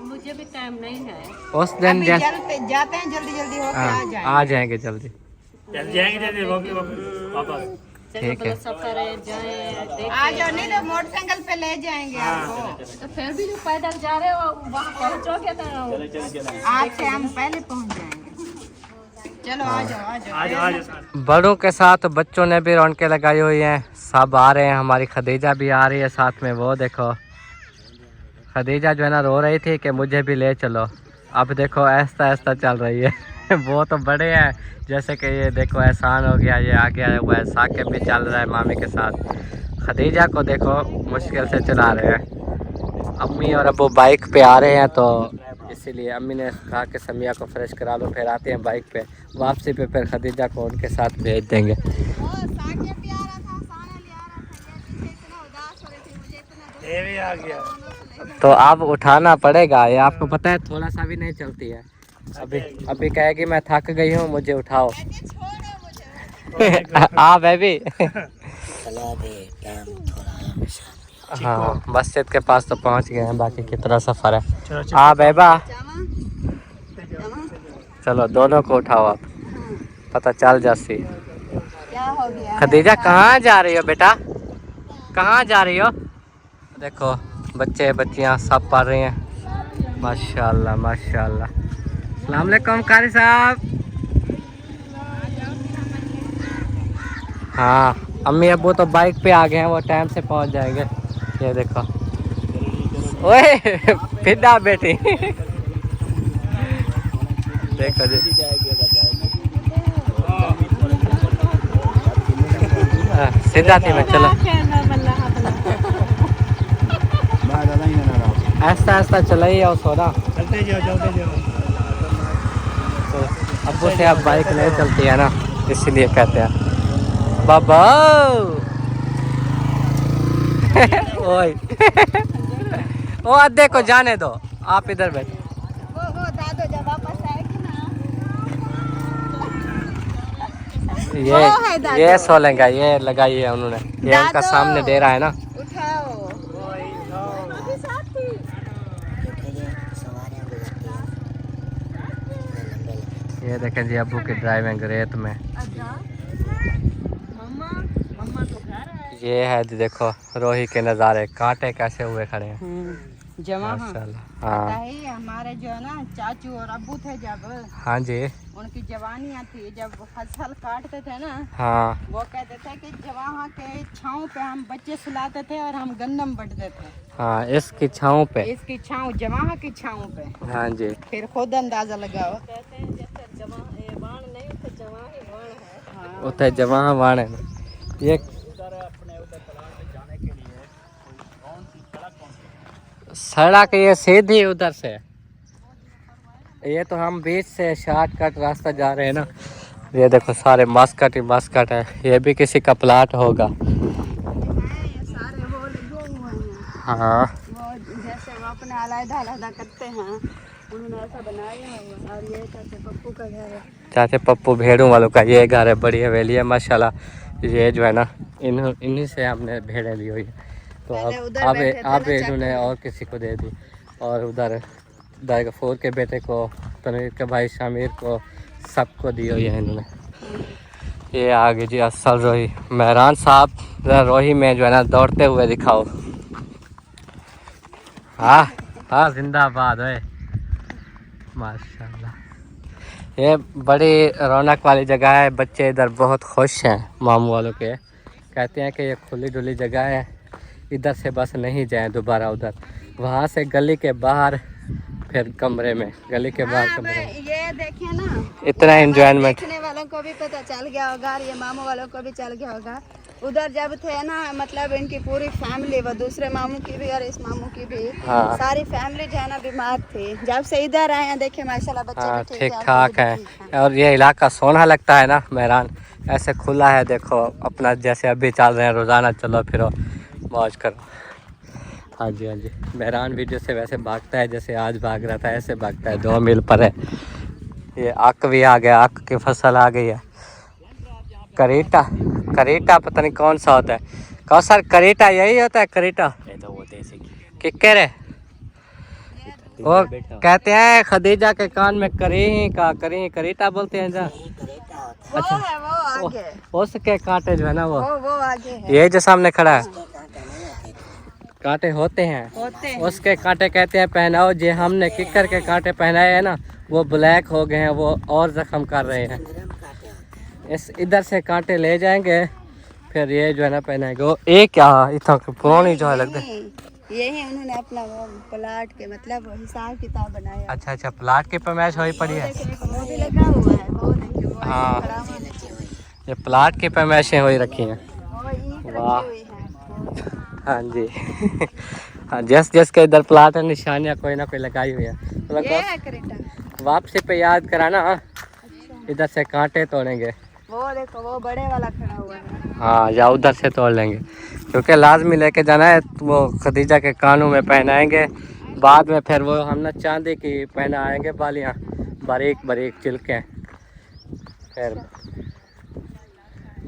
मुझे भी टाइम नहीं है। उस दिन अभी जैसे जाते हैं जल्दी जल्दी होके आ हाँ जाए। आ जाएंगे जल्दी। जाएंगे वापस। ठीक है सफर है जाए आ जाओ, नहीं तो मोटरसाइकिल पे ले जाएंगे आपको। तो फिर भी जो पैदल जा रहे हो वहाँ पहुँचोगे तो आपसे हम पहले पहुंच जाएंगे। चलो आ जाओ आ जाओ। बड़ों के साथ बच्चों ने भी रौनकें लगाई हुई हैं, सब आ रहे हैं। हमारी खदीजा भी आ रही है साथ में, वो देखो खदीजा जो है ना रो रही थी कि मुझे भी ले चलो। अब देखो ऐसा ऐसा चल रही है। वो तो बड़े हैं, जैसे कि ये देखो एहसान हो गया, ये आ गया है, वो साकिब भी चल रहा है मामी के साथ। खदीजा को देखो मुश्किल से चला रहे हैं। अम्मी और अब्बू बाइक पे आ रहे हैं, तो इसीलिए अम्मी ने कहा कि समिया को फ्रेश करा लो, फिर आते हैं बाइक पे। वापसी पे फिर खदीजा को उनके साथ भेज देंगे। ये भी आ गया। तो अब उठाना पड़ेगा, ये आपको पता है थोड़ा सा भी नहीं चलती है। अभी कहेगी मैं थक गई हूँ मुझे उठाओ। हाँ बेबी। चलो अभी टाइम थोड़ा है। हाँ मस्जिद के पास तो पहुँच गए हैं, बाकी कितना सफ़र है। हाँ बेबा चलो दोनों को उठाओ, आप पता चल जासी। क्या हो गया? खदीजा कहाँ जा रही हो बेटा, कहाँ जा रही हो? देखो बच्चे बच्चियाँ सब पढ़ रही हैं। माशाल्लाह माशाल्लाह। अस्सलाम वालेकुम कारी साहब। हाँ अम्मी अब्बू तो बाइक पे आ गए हैं, वो टाइम से पहुंच जाएंगे। ये देखो ओए फिदा बेटी। देखो जी सीधा थी मैं, चलो ऐसा ऐसा चलाइए और सोना। चलते जाओ। अब्बू से अब बाइक नहीं चलती है ना, इसीलिए कहते हैं बाबा। ओए ओ अद्दे को जाने दो, आप इधर बैठो। वो दादो जब वापस आएगी ना, ये सो लेगा, ये लगाई है उन्होंने, ये उनका सामने दे रहा है ना। उठाओ। ये देखें जी अब्बू की ड्राइविंग रेत में। ये है जी देखो रोही के नज़ारे, कांटे कैसे हुए खड़े हैं जमा माशाल्लाह। हाँ हमारे जो है ना चाचू और अब्बू थे जब, हाँ जी उनकी जवानियाँ थी जब फसल काटते थे ना, हाँ वो कहते थे कि जवां के छाँव पे हम बच्चे सुलाते थे और हम गन्नम बटते थे। हाँ इसकी छाँव पे, इसकी छाँव जवां की छाँव पे। हाँ जी फिर खुद अंदाजा लगाओ। उते जमा वाण है। ये सड़क ये सीधी उधर से, ये तो हम बीच से शॉर्टकट रास्ता जा रहे हैं ना। ये देखो सारे मस्कट ही मस्कट है, ये भी किसी का प्लाट होगा। सारे वो लगे हुए हैं। हाँ वो जैसे हम अपने अपने अलग-अलग करते हैं, उन्होंने ऐसा बनाया हुआ। और ये चाचे पप्पू का घर है। चाचे पप्पू भेड़ों वालों का ये घर है, बड़ी हवेली है माशाल्लाह। ये जो है ना इन्हीं से हमने भेड़ें ली हुई है। तो अब इन्होंने और किसी को दे दी, और उधर गफूर के बेटे को, तनवीर के भाई शामिर को, सबको दी हुई है इन्होंने। ये आगे जी असल रोही मेहरान साहब, रोही में जो है ना दौड़ते हुए दिखाओ। हाँ हाँ, जिंदाबाद है माशाल्लाह। ये बड़ी रौनक वाली जगह है, बच्चे इधर बहुत खुश हैं मामू वालों के। कहते हैं कि ये खुली डुली जगह है, इधर से बस नहीं जाएं दोबारा उधर, वहाँ से गली के बाहर फिर कमरे में, गली के बाहर कमरे में। ये देखिए ना, इतना एंजॉयमेंट देखने वालों को भी पता चल गया होगा, ये मामू वालों को भी चल गया होगा। उधर जब थे ना, मतलब इनकी पूरी फैमिली, वो दूसरे मामू की भी और इस मामू की भी, हाँ। सारी फैमिली जो है ना बीमार थी। जब से इधर आए हैं देखिए माशाल्लाह बच्चे हाँ, भी ठीक ठाक है। और ये इलाका सोना लगता है ना मेहरान, ऐसे खुला है, देखो अपना जैसे अभी चल रहे हैं, रोज़ाना चलो फिरो मौज करो। हाँ जी हाँ जी, मेहरान वीडियो से वैसे भागता है जैसे आज भाग रहा था, ऐसे भागता है। 2 मील पर है। ये अक भी आ गया, अक की फसल आ गई है। करीटा, करीटा पता नहीं कौन सा होता है। कौसर करीटा यही होता है, करीटा किक्कर है। वो कहते हैं खदीजा के कान में करी करीटा बोलते हैं जा। अच्छा, वो आगे, उसके कांटे जो है ना वो आगे है। ये जो सामने खड़ा है, कांटे होते हैं, उसके कांटे कहते हैं पहनाओ। जो हमने किक्कर के कांटे पहनाए हैं ना, वो ब्लैक हो गए हैं, वो और जख्म कर रहे हैं। इस इधर से कांटे ले जाएंगे, फिर ये जो है ना पहनाएंगे। वो एक क्या इतना पुरानी जो है लगता है, यही उन्होंने अपना वो प्लाट के मतलब हिसाब किताब बनाया। अच्छा अच्छा, प्लाट की पैमाइश हुई पड़ी है। वो भी लगा हुआ है, वो देखिए, वो हाँ। खड़ा हुआ है। ये प्लाट की पैमाइशें हुई रखी हैं। वो ईंट वाह। रखी हुई है। हाँ जी हाँ, जस के इधर प्लाट है, निशानियाँ कोई ना कोई लगाई हुई है। ये है करेटा। वापसी पे याद कराना, इधर से कांटे तोड़ेंगे। वो देखो, वो बड़े वाला खड़ा हुआ है। हाँ, या उधर से तोड़ लेंगे, क्योंकि लाजमी लेके जाना है। वो खदीजा के कानों में पहनाएंगे, बाद में फिर वो हम ना चांदी की पहनाएंगे बालियाँ, बारीक बारीक चिलके। फिर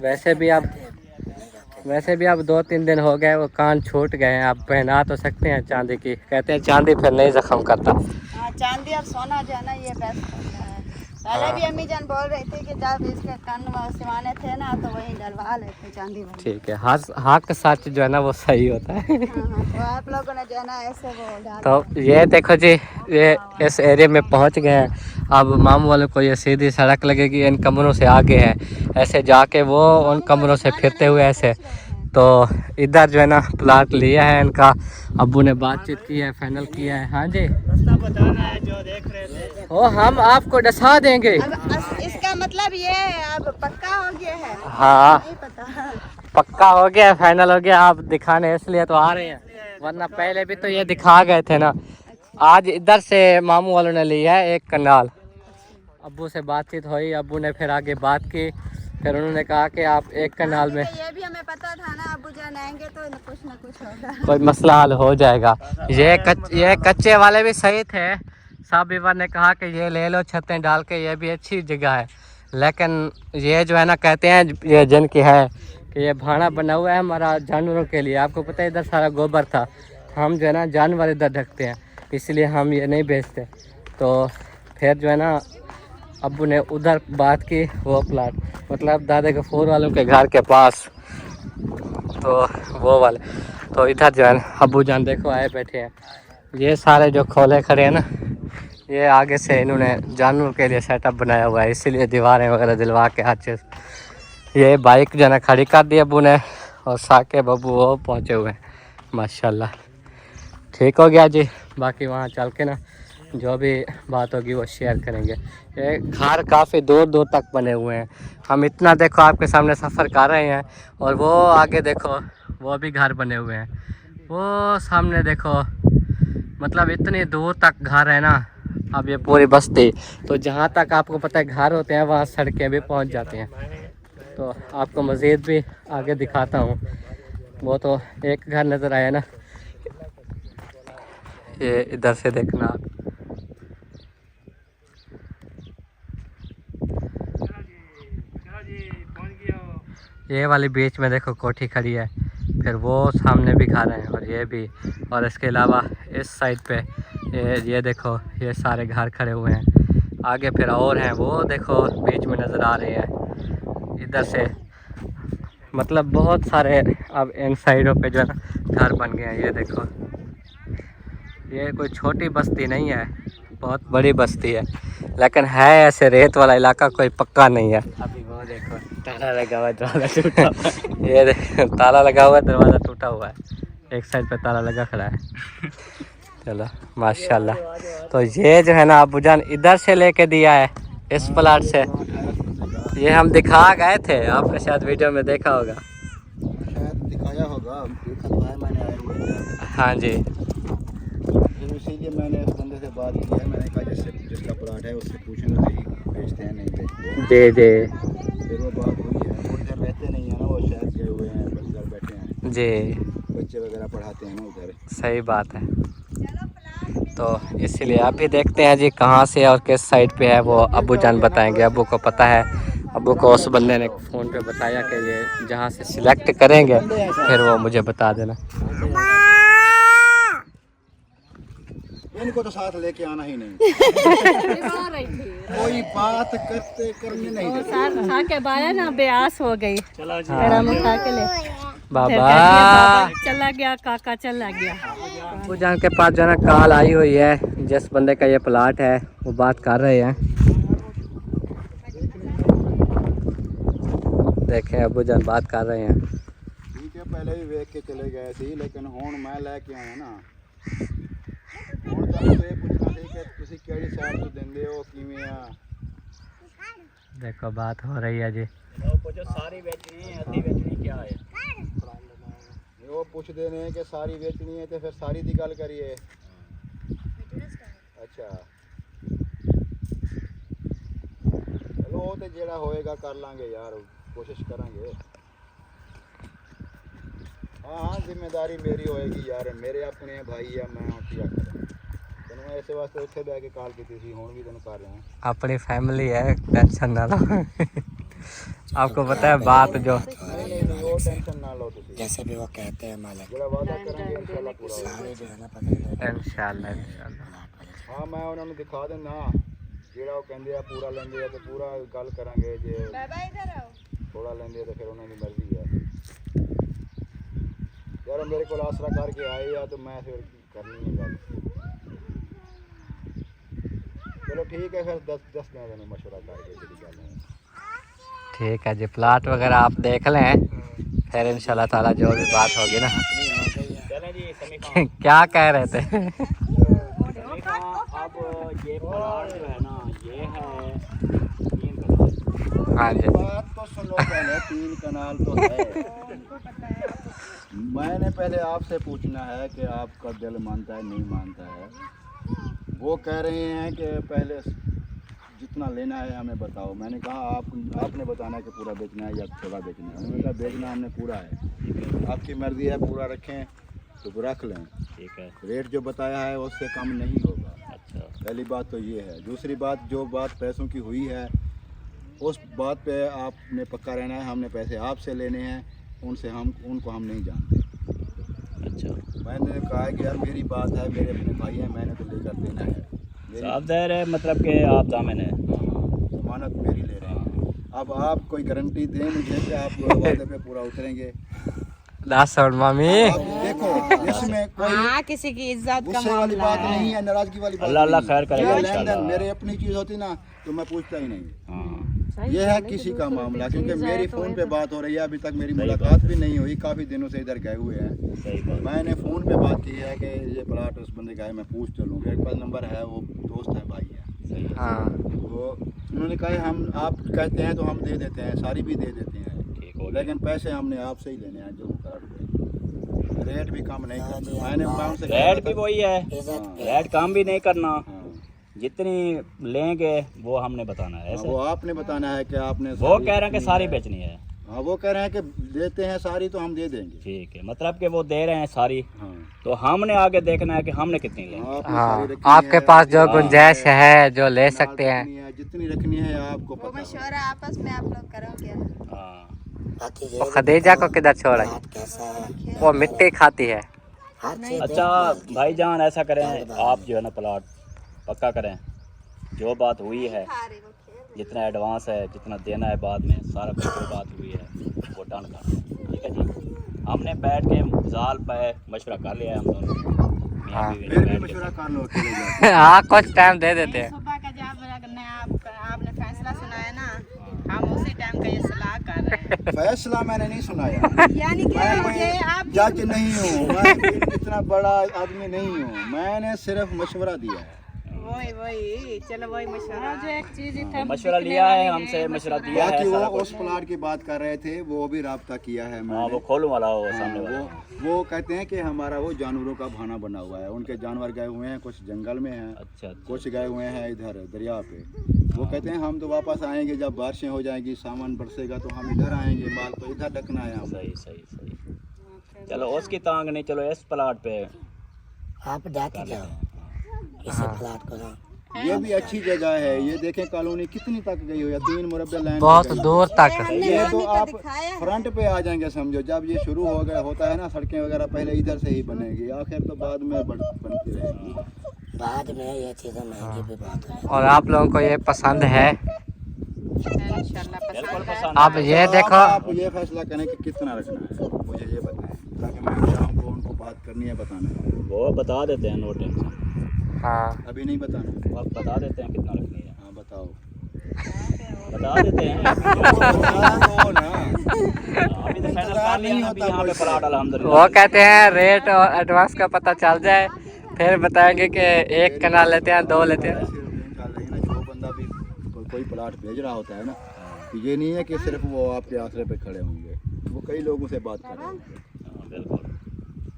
वैसे भी अब 2-3 दिन हो गए, वो कान छूट गए हैं। आप पहना तो सकते हैं चांदी की, कहते हैं चांदी फिर नहीं जख्म करता। हाँ, चांदी और सोना जो है ना, ये बेस्ट होता है। पहले भी अम्मी जान बोल रही थी कि जब इसके कान सिवाने थे ना, तो वही डलवा लेते चांदी वाली। ठीक है, हाँ का सच जो है ना वो सही होता है। हाँ, तो आप लोगों ने जो है ना ऐसे वो डाल। तो ये देखो जी, ये इस एरिया में पहुंच गए हैं। अब मामू वालों को ये सीधी सड़क लगेगी, इन कमरों से आगे है, ऐसे जाके वो उन कमरों से फिरते हुए ऐसे। तो इधर जो है ना प्लाट लिया है इनका, अब्बू ने बातचीत की है, फाइनल किया है। हाँ जी, रास्ता बताना है जो देख रहे थे। ओ हम आपको डसा देंगे। अब इसका मतलब ये अब पक्का हो गया है। हाँ, नहीं पता। पक्का हो गया, फाइनल हो गया। आप दिखाने इसलिए तो आ रहे हैं, वरना पहले भी तो ये दिखा गए थे ना। आज इधर से मामू वालों ने लिया है 1 कनाल। अब्बू से बातचीत हुई, अब्बू ने फिर आगे बात की, फिर उन्होंने कहा कि आप 1 कनाल में, ये भी हमें पता था ना, अब्बू जान आएंगे तो कुछ ना कुछ होगा। कोई मसला हल हो जाएगा। ये कच्चे वाले भी सही थे। साहब बीवर ने कहा कि ये ले लो छतें डाल के, ये भी अच्छी जगह है। लेकिन ये जो है ना, कहते हैं ये जिनकी है कि ये भाड़ा बना हुआ है हमारा जानवरों के लिए। आपको पता है इधर सारा गोबर था, हम जो है ना जानवर इधर ढकते हैं, इसलिए हम ये नहीं बेचते। तो फिर जो है ना अब्बू ने उधर बात की, वो प्लाट मतलब दादा गफूर वालों के घर के पास, तो वो वाले। तो इधर जो है ना अब्बू जान देखो आए बैठे हैं। ये सारे जो खोले खड़े हैं ना, ये आगे से इन्होंने जानवरों के लिए सेटअप बनाया हुआ है, इसीलिए दीवारें वगैरह दिलवा के हर चीज़। ये बाइक जो है ना खड़ी कर दी अब्बू ने, और साके बब्बू वो पहुँचे हुए हैं माशाल्लाह। ठीक हो गया जी, बाकी वहाँ चल के ना जो भी बात होगी वो शेयर करेंगे। ये घर काफ़ी दूर दूर तक बने हुए हैं। हम इतना देखो आपके सामने सफ़र कर रहे हैं, और वो आगे देखो वो भी घर बने हुए हैं, वो सामने देखो, मतलब इतनी दूर तक घर है ना। अब ये पूरी बस्ती, तो जहाँ तक आपको पता है घर होते हैं, वहाँ सड़कें भी पहुँच जाती हैं। तो आपको मज़ीद भी आगे दिखाता हूँ। वो तो एक घर नज़र आया ना, ये इधर से देखना आप। ये वाली बीच में देखो कोठी खड़ी है, फिर वो सामने भी घर हैं और ये भी, और इसके अलावा इस साइड पे ये देखो ये सारे घर खड़े हुए हैं। आगे फिर और हैं, वो देखो बीच में नज़र आ रहे हैं इधर से। मतलब बहुत सारे अब इन साइडों पे जो है ना घर बन गए हैं। ये देखो, ये कोई छोटी बस्ती नहीं है, बहुत बड़ी बस्ती है, लेकिन है ऐसे रेत वाला इलाका, कोई पक्का नहीं है। अभी वो देखो ताला लगा हुआ है, दरवाज़ा टूटा हुआ है। ये देखो ताला लगा हुआ है, दरवाज़ा टूटा हुआ है, एक साइड पे ताला लगा खड़ा है। चलो माशाल्लाह। तो ये जो है ना अबूजान इधर से लेके दिया है, इस प्लाट से। ये हम दिखा गए थे, आपने शायद वीडियो में देखा होगा। शायद दिखाया होगा, देखा तो है मैंने आए हुए। हाँ जी, फिर इसीलिए मैंने उस बंदे से बात की है, मैंने कहा जिसका प्लाट है उससे पूछना सही बेचते हैं नहीं बेचते। जी जी फिर वो बात हुई है, वो इधर रहते नहीं है ना, वो शहर गए हुए हैं, बस इधर बैठे हैं जी, बच्चे वगैरह पढ़ाते हैं ना उधर। सही बात है। तो इसीलिए आप भी देखते हैं जी कहाँ से और किस साइड पे है, वो अबूजान बताएंगे। अबू को पता है, अबू को उस बंदे ने फ़ोन पे बताया कि ये जहाँ से सिलेक्ट करेंगे फिर वो मुझे बता देना। इनको तो साथ लेके आना ही नहीं। कोई बात करने नहीं देते। खा के बाया ना बेआस हो गई। चलो जी, उठा के ले बाबा चला गया, काका चला गया। अबूजान के पास जो है ना कॉल आई हुई है, जिस बंदे का ये प्लाट है वो बात कर रहे हैं। देखें अबूजान बात कर रहे हैं। ठीक है, पहले भी देख के चले गए थे, लेकिन हुण मैं लेके आया ना, हुण तो ये पूछना थी कि तुसी केड़ी साइड तो देंदे हो, किवें आ। देखो बात हो रही है जी। कुछ सारी बेचनी है, अद्धी बेचनी क्या है? वो पूछते ने कि सारी बेचनी है तो फिर सारी दी गल करिए। अच्छा चलो, वो तो जेड़ा होएगा कर लांगे यार, कोशिश करेंगे। हाँ, जिम्मेदारी मेरी होएगी यार, मेरे अपने भाई है, मैं क्या करूं। तेन इस वास्ते उत्थे बह के कॉल की थी, हुण भी तेन कर रहा हूं। अपनी फैमिली है, टेंशन ना लो। आपको पता है बात जो नहीं, वो टेंशन ना लो तुसी। जैसे भी वो कहते हैं मालिक, जेड़ा वादा करेंगे इंशाल्लाह पूरा होगा। सारे जो है ना पता इंशाल्लाह। हाँ, मैं उन्होंने दिखा देना, जेड़ा वो कहंदे आ पूरा लेंदे आ तो पूरा गल करांगे, जे थोड़ा लेंदे आ तो फिर उन्होंने मर्जी है यार। मेरे को आसरा करके आए या तो मैं फिर करनी है गल। चलो ठीक है, फिर 10 दिन मशवरा करके जी गल है। ठीक है जी, प्लाट वगैरह आप देख लें, फिर इंशाल्लाह ताला जो भी बात होगी ना। चलें जी समीफा। क्या कह रहे थे? समीफा, अब ये प्लाट जो है ना, ये है 3 कनाल। हाँ जी, बात तो सुनो पहले, 3 कनाल तो है। मैंने पहले आपसे पूछना है कि आपका दिल मानता है नहीं मानता है। वो कह रहे हैं कि पहले जितना लेना है हमें बताओ। मैंने कहा आपने बताना है कि पूरा बेचना है या थोड़ा बेचना है। उन्होंने कहा बेचना हमने पूरा है, आपकी मर्ज़ी है, पूरा रखें तो रख लें। ठीक है, रेट जो बताया है उससे कम नहीं होगा। अच्छा, पहली बात तो ये है। दूसरी बात, जो बात पैसों की हुई है उस बात पे आपने पक्का रहना है। हमने पैसे आपसे लेने हैं, उनसे उनको हम नहीं जानते। अच्छा। मैंने कहा कि यार मेरी बात है, मेरे अपने भाई हैं, मैंने तो लेकर देना है। साफ ज़ाहिर है, मतलब कि आप जामिन है, जमानत मेरी ले रहे हैं। अब आप कोई गारंटी दें मुझे कि आप वादे पे पूरा उतरेंगे। मामी अब देखो, इसमें कोई किसी की इज्जत गुस्से वाली बात नहीं है, नाराजगी वाली बात अल्लाह नहीं है। खैर करेगा ये इंशाल्लाह। लेन-देन मेरे अपनी चीज़ होती ना तो मैं पूछता ही नहीं। हाँ, ये है किसी का मामला, क्योंकि मेरी फ़ोन पे बात हो रही है, अभी तक मेरी मुलाकात भी नहीं हुई, काफ़ी दिनों से इधर गए हुए हैं। सही बात। मैंने फ़ोन पे बात की है कि ये प्लाट उस बंदे का है, मैं पूछ चलूँ। मेरे पास नंबर है, वो दोस्त है, भाई है। सही है। हाँ वो उन्होंने कहा हम आप कहते हैं तो हम दे देते हैं, सारी भी दे देते हैं, ठीक हो गया। लेकिन पैसे हमने आपसे ही लेने हैं, जो मुकर्रर हुए। रेट भी कम नहीं करना। मैंने उनसे कहा रेट था- भी वही है, हाँ, रेट कम भी नहीं करना, हाँ। जितनी लेंगे वो हमने बताना है। ऐसे वो आपने बताना है कि आपने वो कह रहे हैं कि सारी बेचनी है। हाँ वो कह रहे हैं कि देते हैं सारी तो हम दे देंगे। ठीक है, मतलब कि वो दे रहे हैं सारी, हाँ तो हमने आगे देखना है कि हमने कितनी लेनी है। आपने हाँ, सारी रखनी आपके है, पास जो हाँ, गुंजाइश है जो ले माल सकते हैं। रखनी है, जितनी रखनी है आपको वो पता है। मशवरा आपस में आप लोग करोगे। हाँ, बाकी वो ये खदीजा को किधर छोड़ा? बात कैसा है, वो मिट्टी खाती है। हर चीज अच्छा भाईजान ऐसा करें, आप जो है ना प्लाट पक्का करें, जो बात हुई है, जितना एडवांस है, जितना देना है बाद में, सारा कुछ जो बात हुई है वो डन कर दें। ठीक है जी, हमने बैठ के जाल पे मशवरा कर लिया है हम दोनों, मियां बीवी ने फिर भी बैठ के। मशवरा कर लो अकेले जाके। हाँ, कुछ टाइम दे देते हैं। सुबह का जब आपने फैसला सुनाया ना, हम उसी टाइम का ये सलाह कर रहे हैं। फैसला मैंने नहीं सुनाया। यानी कि मैं ये आप कोई जज नहीं हूँ, मैं कोई इतना बड़ा आदमी नहीं हूँ, मैंने सिर्फ मशवरा दिया है। वही चलो वही मशवरा जो एक चीज इतना मशवरा लिया है हमसे, मशवरा दिया है बाकी वो सारा उस कुछ। प्लाट की बात कर रहे थे, वो भी राब्ता किया है हाँ, मैंने। वो खोलूं वाला हो हाँ, सामने वाला। वो कहते हैं कि हमारा वो जानवरों का भाना बना हुआ है, उनके जानवर गए हुए हैं, कुछ जंगल में हैं, अच्छा, कुछ गए हुए हैं इधर दरिया पे। वो कहते हैं हम तो वापस आएंगे जब बारिशें हो जाएंगी, सामान बरसेगा तो हम इधर आएंगे, माल तो इधर रखना है हमें। सही सही सही। चलो उसकी तांग नहीं, चलो इस प्लाट पे आप जाते जाओ इसे फ्लैट करो। ये भी अच्छी जगह है, ये देखें कॉलोनी कितनी तक गई हो, या 3 मुरब्बे लाइन बहुत दूर तक। ये तो आप फ्रंट पे आ जाएंगे समझो, जब ये शुरू हो गया होता है ना, सड़कें वगैरह पहले इधर से ही बनेगी, आखिर तो बाद में बनती रहेगी। बाद में ये चीज़ें महंगी भी बहुत है। और आप लोगों को ये पसंद है? इंशाल्लाह बिल्कुल पसंद है। पसंद अब है। ये तो देखो, आप ये फैसला करें कि कितना रखना है, मुझे ये बताएं, ताकि मैं शाम को उनको बात करनी है, बताना है। वो बता देते हैं, नो टेंशन। हाँ, अभी नहीं बताना। वो आप बता देते हैं कितना रखनी है, हाँ बताओ। बता देते हैं। बताओ ना। अभी तो फाइनल कर लिया ना, अभी यहाँ पे प्लाट अल्हम्दुलिल्लाह। वो कहते हैं रेट और एडवांस का पता चल जाए, फिर बताएंगे कि 1 कनाल लेते हैं, 2 लेते हैं। जो बंदा भी कोई प्लाट भेज रहा होता है ना, तो ये नहीं है कि सिर्फ वो आपके आसरे पे खड़े होंगे, वो कई लोगों से बात कर रहे होंगे, हाँ, बिल्कुल।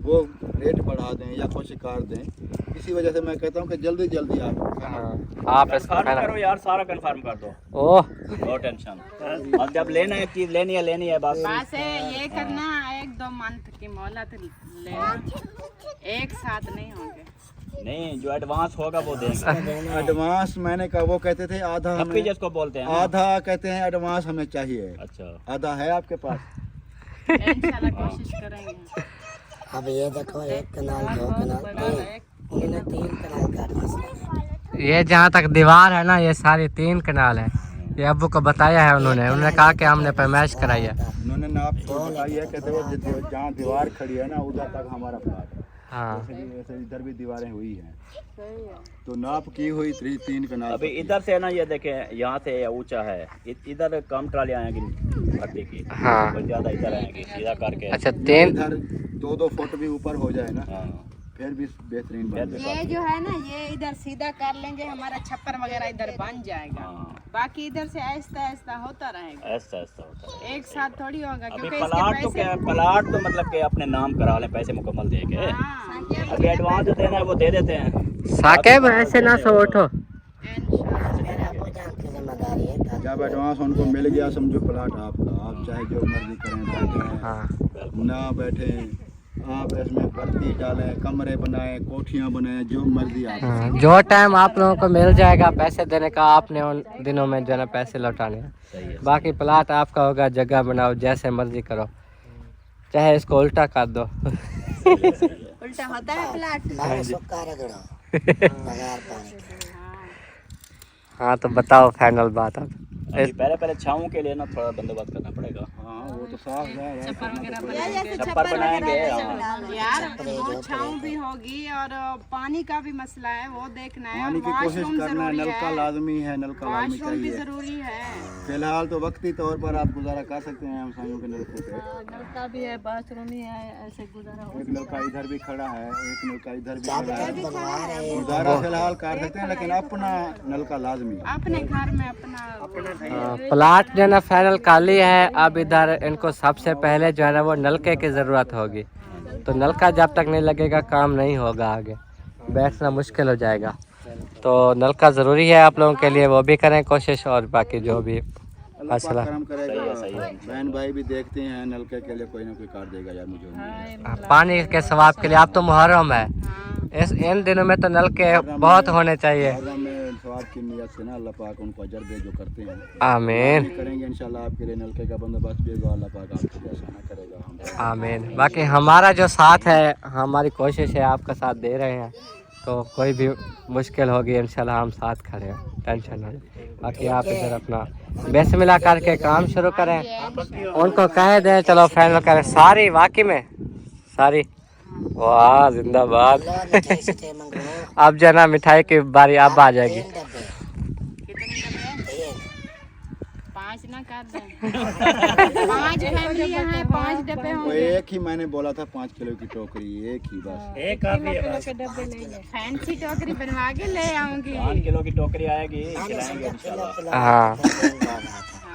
वो रेट बढ़ा दें या कुछ शिकार दें। इसी वजह से मैं कहता हूँ कि जल्दी जल्दी आप आप इसको कंफर्म करो यार, सारा कंफर्म कर दो, ओह, नो टेंशन। अब जब लेना है चीज लेनी है बस। बस ये करना, 1-2 मंथ की मोहलत लेना, एक साथ नहीं होंगे। नहीं, जो एडवांस होगा वो देंगे। एडवांस मैंने कहा, वो कहते थे आधा थप्पी हमें, जिसको बोलते हैं ना। आधा कहते हैं एडवांस हमें चाहिए, अच्छा, आधा है आपके पास? इंशाल्लाह कोशिश करेंगे। अब ये देखो 1 कनाल 2 कनाल 3, उन्होंने 3 कनाल का एडवांस लेना। ये जहाँ तक दीवार है ना, ये सारी 3 कनाल है। ये अब्बू को बताया है उन्होंने कहा कि हमने पैमाइश कराई है। उन्होंने नाप तो बताई है, कहते हैं जहाँ दीवार खड़ी है ना, उधर तक हमारा प्लाट है। हाँ, ऐसे इधर भी दीवारें हुई हैं, तो नाप की हुई 3 कनाल। अभी इधर से ना, ये देखें यहाँ से ऊंचा है, इधर कम ट्राली आएंगी भट्टी की, हाँ। और ज्यादा इधर आएंगी, सीधा करके। अच्छा 3 इधर 2-2 फुट भी ऊपर हो जाए ना, हाँ, फिर भी बेहतरीन फिर बन भी जाए। ये जो है ना, ये इधर सीधा कर लेंगे, हमारा छप्पर वगैरह इधर बन जाएगा। हाँ। बाकी इधर से आहिस्ता आहिस्ता होता रहेगा, ऐसा ऐसा होता है। एक साथ थोड़ी होगा, अभी क्योंकि प्लाट तो इसके क्या, प्लाट तो मतलब कि अपने नाम करा लें, पैसे मुकम्मल दे के। हाँ, अभी एडवांस जो देना है वो दे देते हैं। साकिब ऐसे ना सो उठो। इंशाल्लाह। मेरा आपको जान की जिम्मेदारी है। जब एडवांस उनको मिल गया, समझो प्लाट आपका, आप चाहे जो मर्जी करें, बैठें हाँ, ना बैठें, आप इसमें बत्ती डालें, कमरे बनाएं, कोठियाँ बनाएं, जो मर्जी आप। हाँ, जो टाइम आप लोगों को मिल जाएगा पैसे देने का, आपने उन दिनों में जो है ना पैसे लौटाने हैं। सही है। बाकी प्लाट आपका होगा, जगह बनाओ, जैसे मर्जी करो, चाहे इसको उल्टा कर दो। उल्टा होता है प्लाट। मैं सुक्का रगड़ो बगैर पानी के। हाँ, तो बताओ फाइनल बात अब। अभी पहले छाऊं के लिए ना थोड़ा बंदोबस्त करना पड़ेगा। हाँ वो तो साफ है। छप्पर बनाएंगे। हाँ। यार वो छाँव भी होगी और पानी का भी मसला है, वो देखना है। पानी की कोशिश वॉशरूम करना है, जरूरी नलका है, लाजमी है, नलका लाजमी वॉशरूम भी चाहिए। जरूरी है। फिलहाल तो वक्ती तौर पर आप गुजारा कर सकते हैं हमसायों के नलके से। नलका भी है, बाथरूम ही है, ऐसे गुजारा हो। एक नलका इधर भी खड़ा है, एक नलका इधर भी जब खड़ा है। तक बनवा रहे हैं गुजारा फिलहाल कर सकते हैं, लेकिन अपना नलका लाजमी है। अपने घर में अपना प्लाट जो है ना फाइनल खाली है। अब इधर इनको सबसे पहले जो है ना वो नलके की ज़रूरत होगी, तो नलका जब तक नहीं लगेगा काम नहीं होगा, आगे बैठना मुश्किल हो जाएगा। तो नलका ज़रूरी है आप लोगों के लिए, वो भी करें कोशिश, और बाकी जो भी माशाल्लाह। करम करेगा। सही है। बहन भाई भी देखते हैं, नलके के लिए कोई ना कोई काट देगा यार, मुझे उम्मीद है। पानी के स्वाब के लिए आप तो मुहर्रम है, इन दिनों में तो नल के बहुत होने चाहिए। मुहर्रम में सवाब की नियत से ना अल्लाह पाक उनको अजर दे जो करते हैं। आमीन करेंगे इंशाल्लाह, आपके लिए नलके का बंदोबस्त भी होगा, अल्लाह पाक आपके लिए आसाना करेगा। हम आमीन। बाकी हमारा जो साथ है, हमारी कोशिश है, आपका साथ दे रहे हैं, तो कोई भी मुश्किल होगी इंशाल्लाह हम साथ खड़े हैं, टेंशन नहीं। बाकी आप इधर अपना बिस्मिल्लाह करके काम शुरू करें, उनको कह दें चलो फाइनल करें। सारी वाकई में सारी, वाह जिंदाबाद। अब जो ना मिठाई की बारी अब आ जाएगी। 5 ना कर दें। 5 फैमिलियां हैं, 5 डब्बे वो होंगे। एक ही मैंने बोला था 5 किलो की टोकरी, एक ही बस। एक काफी है बस। फैंसी टोकरी बनवा के ले आऊंगी। 5 किलो की टोकरी आएगी, खिलाएंगे इंशाल्लाह। हाँ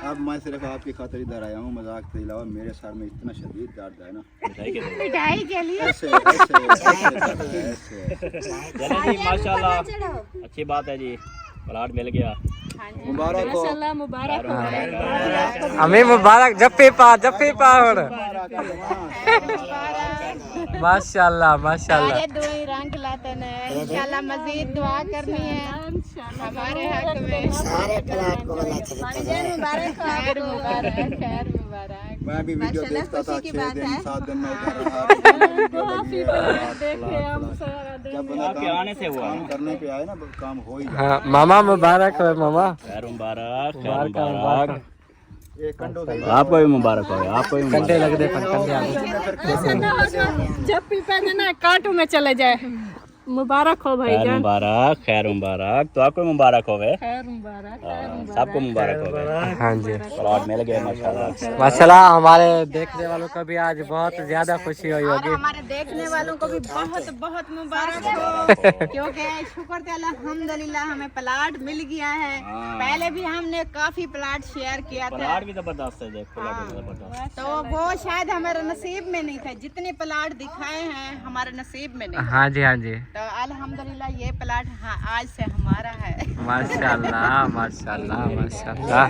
अब मैं सिर्फ आपकी खातिर इधर आया हूँ, मजाक के अलावा मेरे सर में इतना शदीद दर्द है ना, मिठाई के लिए। मिठाई के लिए ऐसे ऐसे ऐसे। चलें जी, माशाल्लाह अच्छी बात है जी, प्लाट मिल गया। मुबारक हो, माशाल्लाह, मुबारक हो। हमें मुबारक। जप्पी पा माशाल्लाह माशाल्लाह। सारे दुआएं रंग लाते ने, इंशाल्लाह मजीद दुआ करनी है हमारे हक में। सारे प्लाट को अल्लाह चलता जाए। खैर मुबारक, खैर मुबारक। मैं भी वीडियो देखता था 6 दिन 7 दिन में उधर रहा। जब बंदा आपके आने से हुआ काम करने पे आए ना, काम हो ही जाए। हाँ मामा मुबारक हो मामा। खैर मुबारक, खैर मुबारक मुबारक। एक कंडो दे। आपको भी मुबारक हो, आपको भी कंटे मुबारक। लग दे पर कंटे आगे। जब भी पहले ना कांटों में चले जाए। मुबारक हो भाई खैर जान। मुबारक, खैर मुबारक। तो आपको मुबारक हो गए, खैर मुबारक। सबको मुबारक हो गए। हाँ जी प्लाट मिल गए माशाल्लाह। माशाल्लाह। हमारे देखने वालों को भी आज बहुत ज्यादा खुशी हुई और होगी। हमारे देखने वालों को भी बहुत बहुत मुबारक हो, क्योंकि शुक्र थे अल्हम्दुलिल्लाह हमें प्लाट मिल गया है। पहले भी हमने काफी प्लाट शेयर किया था, प्लाट भी जबरदस्त है, देख प्लाट भी जबरदस्त। तो वो शायद हमारे नसीब में नहीं था। जितने प्लाट दिखाए हैं हमारे नसीब में नहीं। हाँ जी हाँ जी तो अल्हम्दुलिल्लाह ये प्लाट आज से हमारा है। माशाल्लाह माशाल्लाह माशाल्लाह।